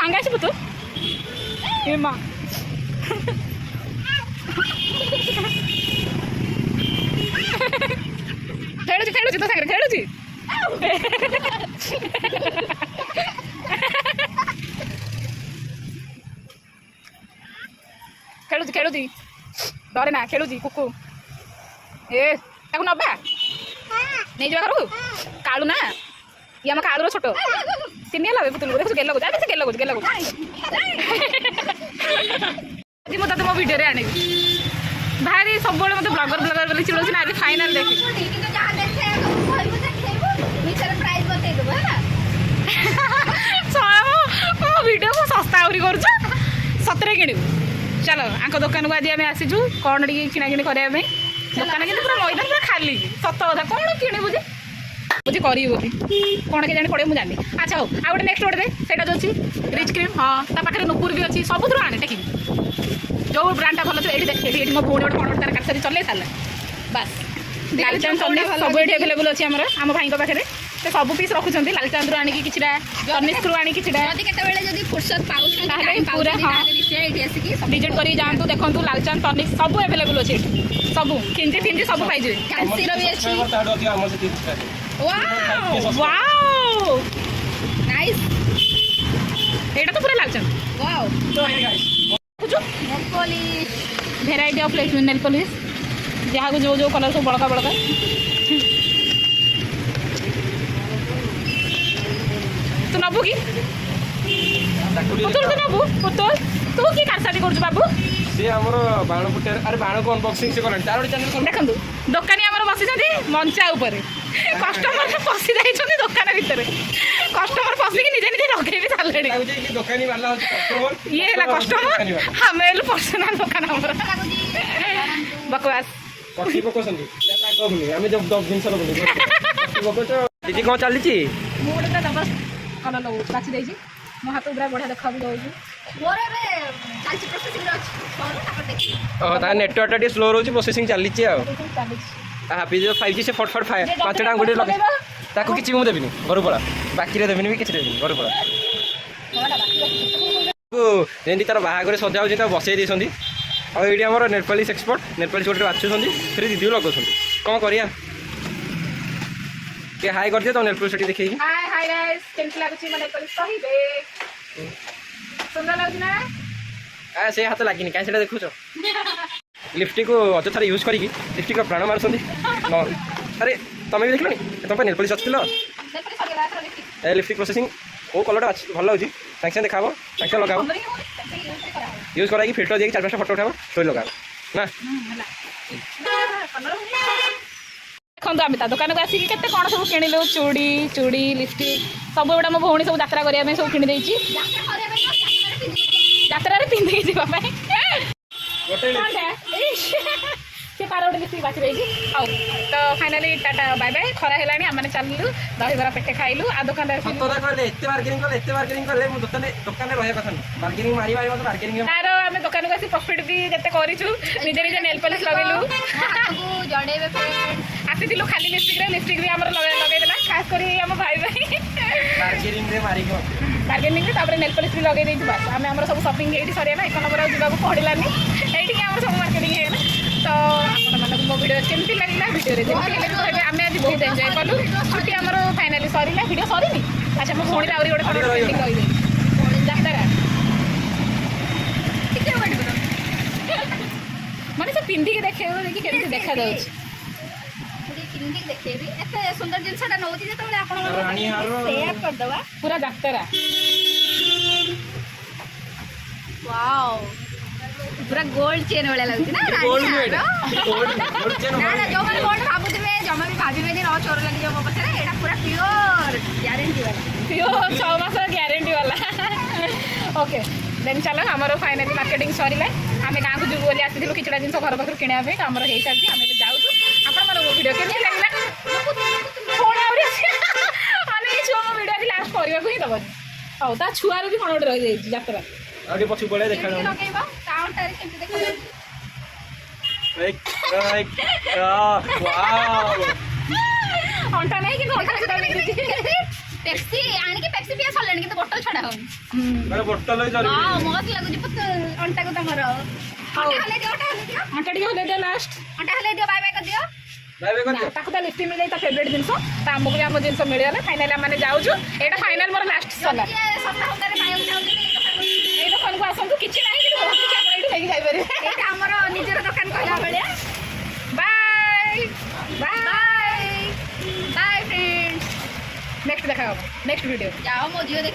ସାଙ୍ଗେ ଆସିବୁ ତୁ ଏ ମା ଖେଳୁଛି ଖେଳୁଛି ତୋ ସାଙ୍ଗରେ ଖେଳୁଛି ଖେଳୁଛି ଖେଳୁଛି ଡରେ ନା ଖେଳୁଛି କୁକୁ ଏ ତାକୁ ନବା ନେଇଯିବା ଘରକୁ କାଳୁ ନା ଇଏ ଆମ କାଳୁର ଛୋଟ ଚିନି ହେଲା ପୁତୁଲକୁ ଦେଖୁଛୁ ଗେଲ କରୁଛି ସେ ଗେଲ କରୁଛି ଗେଲ କରୁଛି ଆଜି ମୁଁ ତତେ ମୋ ଭିଡ଼ିଓରେ ଆଣିବି ଭାରି ସବୁବେଳେ ମୋତେ ବ୍ଲଗର ବ୍ଲଗର ବୋଲି ଚିଡ଼ଉଛି ନା ଆଜି ଫାଇନାଲ ଦେଖି ମୋ ଭିଡ଼ିଓକୁ ଶସ୍ତା ଆହୁରି କରୁଛୁ ସତରେ କିଣିବୁ ଚାଲ ଆଙ୍କ ଦୋକାନକୁ ଆଜି ଆମେ ଆସିଛୁ କ'ଣ ଟିକେ କିଣାକିଣି କରିବା ପାଇଁ ଦୋକାନ କିନ୍ତୁ ପୁରା ମଇଦାନ ପୁରା ଖାଲି ସତ କଥା କ'ଣ କିଣିବୁ ଯେ ବୁଝି କରିବି ବୋଲି କ'ଣ କେ ଜାଣି ପଡ଼ିବ ମୁଁ ଜାଣିନି ଆଚ୍ଛା ହଉ ଆଉ ଗୋଟେ ନେକ୍ସଟ ଗୋଟେ ସେଇଟା ଯେଉଁ ଅଛି ରିଚ୍ କ୍ରିମ୍ ହଁ ତା ପାଖରେ ନୁପୁର ବି ଅଛି ସବୁଥିରୁ ଆଣେ ଟେକିବି ଯେଉଁ ବ୍ରାଣ୍ଡଟା ଭଲ ଥିବ ଏଇଠି ଦେଖ ଏଇଠି ମୋ ଭଉଣୀ ଗୋଟେ କ'ଣ ଗୋଟେ ତାର କାଠରେ ଚଲେଇ ସାରିଲା ବାସ୍ ଲାଲଚାନ୍ଦ ତନିସ୍ ସବୁ ଏଠି ଆଭେଲେବୁଲ୍ ଅଛି ଆମର ଆମ ଭାଇଙ୍କ ପାଖରେ ସେ ସବୁ ପିସ୍ ରଖୁଛନ୍ତି ଲାଲଚାନ୍ଦରୁ ଆଣିକି କିଛିଟା ତନିଷ୍ରୁ ଆଣି କିଛିଟା କେତେବେଳେ ଯଦି ଫୁର୍ସତ ପାଉଛନ୍ତି ତାହେଲେ ପୁରା ହଁ ଭିଜିଟ୍ କରିକି ଯାଆନ୍ତୁ ଦେଖନ୍ତୁ ଲାଲଚାନ୍ଦ ତନିସ୍ ସବୁ ଆଭେଲେବୁଲ୍ ଅଛି ଏଠି ସବୁ କିଞ୍ଜି ଫିଞ୍ଜି ସବୁ ପାଇଯିବେ କାନ୍ସିର ବି ଅଛି ୱାଓ ନାଇସ୍ ଏଇଟା ତ ପୁରା ଲାଲଚାନ୍ଦ ୱାଓ ଦେଖୁଛୁ nail polish variety of nail polish ଯାହାକୁ ଯେଉଁ ଯେଉଁ କଲର୍ ସବୁ ବଳକା ବଳକା ତୁ ନବୁ କି ପୁତୁଲ ତୁ ନବୁ ପୁତୁଲ ତୁ କି କାରସାଜି କରୁଛୁ ବାବୁ ସେ ଆମର ବାଣପୁଟିଆ ଆରେ ବାଣକୁ ଅନବକ୍ସିଂ ସେ କଲାଣି ତାର ଗୋଟେ ଚ୍ୟାନେଲ ଦେଖନ୍ତୁ ଦୋକାନୀ ଆମର ବସିଛନ୍ତି ମଞ୍ଚା ଉପରେ କଷ୍ଟମର ପଶି ଯାଇଛନ୍ତି ଦୋକାନ ଭିତରେ କଷ୍ଟମର ପଶିକି ନିଜେ ନିଜେ ଲଗେଇ ବି ସାରିଲେଣି ଦୋକାନୀ ବାଲା ହଉଛି କଷ୍ଟମର ଇଏ ହେଲା କଷ୍ଟମର ଆମେ ହେଲୁ ପର୍ସନାଲ ଦୋକାନ ଆମର ବକବାସ ପକ୍ଷୀ ପକଉଛନ୍ତି ଆମେ ଜିନିଷ ଲଗୁନି ଦିଦି କ'ଣ ଚାଲିଛି ମୁଁ ଗୋଟେ ପୁରା ଜବରଦସ୍ତ କଲର୍ ଲଗାଉଛି ବାଛି ଦେଇଛି ମୋ ହାତ ପୁରା ବଢ଼ିଆ ଦେଖାକୁ ଦେଉଛି ମୋର ଏବେ ଚାଲିଛି ପ୍ରୋସେସିଂରେ ଅଛି ଓହୋ ତା ନେଟୱାର୍କଟା ଟିକେ ସ୍ଲୋ ରହୁଛି ପ୍ରୋସେସିଂ ଚାଲିଛି ଆଉ ଚାଲିଛି ହାପି ଯେଉଁ 5G ସେ ଫଟ ପାଞ୍ଚଟା ଆଙ୍ଗୁଠି ଲଗେଇ ତାକୁ କିଛି ବି ମୁଁ ଦେବିନି ଘରୁ ପଳା ବାକିରେ ଦେବିନି ବି କିଛି ଦେବିନି ଘରୁ ପଳା ଯେମିତି ତାର ବାହାଘରେ ସଜା ହେଉଛି ତାକୁ ବସେଇ ଦେଇଛନ୍ତି ଆଉ ଏଇଠି ଆମର ନେଲପଲିସ୍ ଏକ୍ସପର୍ଟ ନେଲପଲିସ୍ ଗୋଟେ ବାଛୁଛନ୍ତି ଫେରେ ଦିଦି ଲଗାଉଛନ୍ତି କ'ଣ କରିବା ଟିକେ ହାଇ କରିଦିଅ ତ ନେଲପଲିସ୍ ସେଠି ଦେଖେଇକି ହାଇ ଗାଇସ୍ କେମିତି ଲାଗୁଛି ମାନେ କହିବେ ସୁନ୍ଦର ଲାଗୁଛି ନା ସେ ହାତ ଲାଗିନି କାହିଁ ସେଇଟା ଦେଖୁଛ লিপস্টিক অযথাରେ ୟୁଜ୍ କରିକି লিপস্ଟିକ୍ର ପ୍ରାଣ ମାରୁଛନ୍ତି ଆରେ ତମେ ବି ଦେଖିଲନି ତମ ପାଇଁ ନେଲପଲିସ୍ ଆସିଥିଲ ଏ লিপস্টিକ୍ ପ୍ରୋସେସିଂ କେଉଁ କଲର୍ଟା ଅଛି ଭଲ ହେଉଛି ସାଙ୍ଗେ ସାଙ୍ଗେ ଦେଖାବ ସାଙ୍ଗେ ସାଙ୍ଗେ ଲଗାବ ୟୁଜ୍ କରାଇକି ଫିଲ୍ଟର ଦେଇକି 4-5ଟା ଫଟୋ ଉଠାବ ଷ୍ଟୋରି ଲଗାବ ନା ଦେଖନ୍ତୁ ଆମେ ତା ଦୋକାନକୁ ଆସିକି କେତେ କ'ଣ ସବୁ କିଣିଲୁ ଚୁଡ଼ି ଚୁଡ଼ି ଲିପଷ୍ଟିକ୍ ସବୁ ଏଗୁଡ଼ା ମୋ ଭଉଣୀ ସବୁ ଯାତ୍ରା କରିବା ପାଇଁ ସବୁ କିଣିଦେଇଛି ଯାତ୍ରାରେ ପିନ୍ଧିକି ଯିବା ପାଇଁ ସେ ତାର ଗୋଟେ ଲିପଷ୍ଟିକ୍ ବାଛି ଦେଇଛି ହଉ ତ ଫାଇନାଲି ଟାଟା ବାଏ ବାଏ ଖରା ହେଲାଣି ଆମେ ଚାଲିଲୁ ଦହିବରା ପେଟେ ଖାଇଲୁ ଆଉ ଦୋକାନରେ ତାର ଆମେ ଦୋକାନକୁ ଆସି ପ୍ରଫିଟ୍ ବି ଯେତେ କରିଛୁ ନିଜେ ନିଜେ ନେଲ୍ ପଲିସ୍ ଲଗେଇଲୁ ଜଣେଇବେ ଆସିଥିଲୁ ଖାଲି ଲିପଷ୍ଟିକ୍ ବି ଆମର ଲଗେଇଦେଲା ଖାସ୍ କରି ଆମ ଭାଇ ଭାଇ ବାର୍ଗେନିଂରେ ତାପରେ ନେଲ୍ ପଲିସ୍ ବି ଲଗେଇ ଦେଇଛୁ ବାସ୍ ଆମେ ଆମର ସବୁ ସପିଂ ଏଇଠି ସରିଗଲା 1 ନମ୍ବର ଆଉ ଯିବାକୁ ପଡ଼ିଲାନି ଏଇଠିକି ଆମର ସବୁ ମାର୍କେଟିଂ ହେଇଗଲା ତ ଆପଣମାନଙ୍କୁ ମୋ ଭିଡ଼ିଓ କେମିତି ଲାଗିଲା ଭିଡ଼ିଓରେ ଯେମିତି ହେଲେ ବି କହିବେ ଆମେ ଆଜି ବହୁତ ଏନ୍ଜୟ କଲୁ ଛୁଟି ଆମର ଫାଇନାଲି ସରିଲା ଭିଡ଼ିଓ ସରିନି ଆଚ୍ଛା ମୋ ଭଉଣୀରେ ଆହୁରି ଗୋଟେ କ'ଣ ପେଣ୍ଡିଂ ରହିଯାଇଛି ଯାତ୍ରା ମାନେ ସେ ପିନ୍ଧିକି ଦେଖେଇବ ଦେଖି କେମିତି ଦେଖାଯାଉଛି ଦେଖେଇବି ଏତେ ସୁନ୍ଦର ଜିନିଷଟା ନେଉଛି ଯେତେବେଳେ ଆପଣ ସେୟାର କରିଦେବା ପୁରା ଯାତ୍ରା ୱାଓ ପୁରା ଗୋଲ୍ଡ ଚେନ୍ ଭଳିଆ ଲାଗୁଛି ନା ଯୋଉମାନେ ଗୋଲ୍ଡ ଭାବୁଥିବେ ଜମା ବି ଭାବିବେନି ନ ଚୋର ଲାଗିଯିବ ମୋ ପାଖରେ ଏଇଟା ପୁରା ପିଓର ଗ୍ୟାରେଣ୍ଟି ବାଲା ପିଓର 6 ମାସର ଗ୍ୟାରେଣ୍ଟି ବାଲା ଓକେ ଦେନ୍ ଚାଲ ଆମର ଫାଇନାଲି ମାର୍କେଟିଂ ସରିଲା ଆମେ ଗାଁକୁ ଯିବୁ ବୋଲି ଆସିଥିଲୁ କିଛିଟା ଜିନିଷ ଘର ପାଖରୁ କିଣିବା ପାଇଁ ଆମର ହେଇସାରିଛି ଆମେ ଏବେ ଯାଉଛୁ ଆପଣମାନଙ୍କ ଭିଡ଼ିଓ କେମିତି ଲାଗିଲା କ'ଣ ଆହୁରି ମାନେ ଏଇ ଛୁଆ ମୋ ଭିଡ଼ିଓ ଆଜି ଲାଷ୍ଟ କରିବାକୁ ହିଁ ଦେବନି ହଉ ତା ଛୁଆରୁ ବି କ'ଣ ଗୋଟେ ରହିଯାଇଛି ଯାତ୍ରା ଆଉ ଟିକେ ପଛକୁ ପଳେଇ ଦେଖା ଲଗେଇବା କାଉଣ୍ଟରେ କେମିତି ଦେଖାଯାଉଛି ଅଣ୍ଟା ନାହିଁ କିନ୍ତୁ ଅଣ୍ଟା पेप्सी आनिके पेप्सी पिया सलेन किंतु बोतल छडा हो ମାନେ ବୋଟଲ ଜରି हां मस्त लागुची पुत अंटा को तमर अंटा हले दियो ଅଣ୍ଟା ଟିକେ ହଲେଇ ଦିଅ ଲାଷ୍ଟ अंटा हले दियो बाय बाय कर दियो ଭାଇ କରିଛ ତାକୁ ତ ଲିଫ୍ଟ ମିଳିଯାଇ ତା ଫେଭରେଟ୍ ଜିନିଷ ତା ଆମକୁ ବି ଆମ ଜିନିଷ ମିଳିଗଲା ଫାଇନାଲି ଆମେ ଯାଉଛୁ ଏଇଟା ଫାଇନାଲ ମୋର ଲାଷ୍ଟ ସଲା ये सस्ता होतारे पाइବାକୁ ଚାହୁଛନ୍ତି ଏଇ ଦୋକାନକୁ ଆସନ୍ତୁ କିଛି ନାହିଁ କିନ୍ତୁ ବହୁତ କିଛି ଆପଣ ଏଇଠୁ ନେଇକି ଯାଇପାରିବେ ଏଇଟା ଆମର ନିଜର ଦୋକାନ କହିଲା ଭଳିଆ ବାଏ ବାय ବାय ଫ୍ରେଣ୍ଡସ୍ ନେକ୍ସଟ ଦେଖା ହେବ ନେକ୍ସଟ ଭିଡ଼ିଓ ଯାଅ ମୋ ଝିଅ ଦେଖି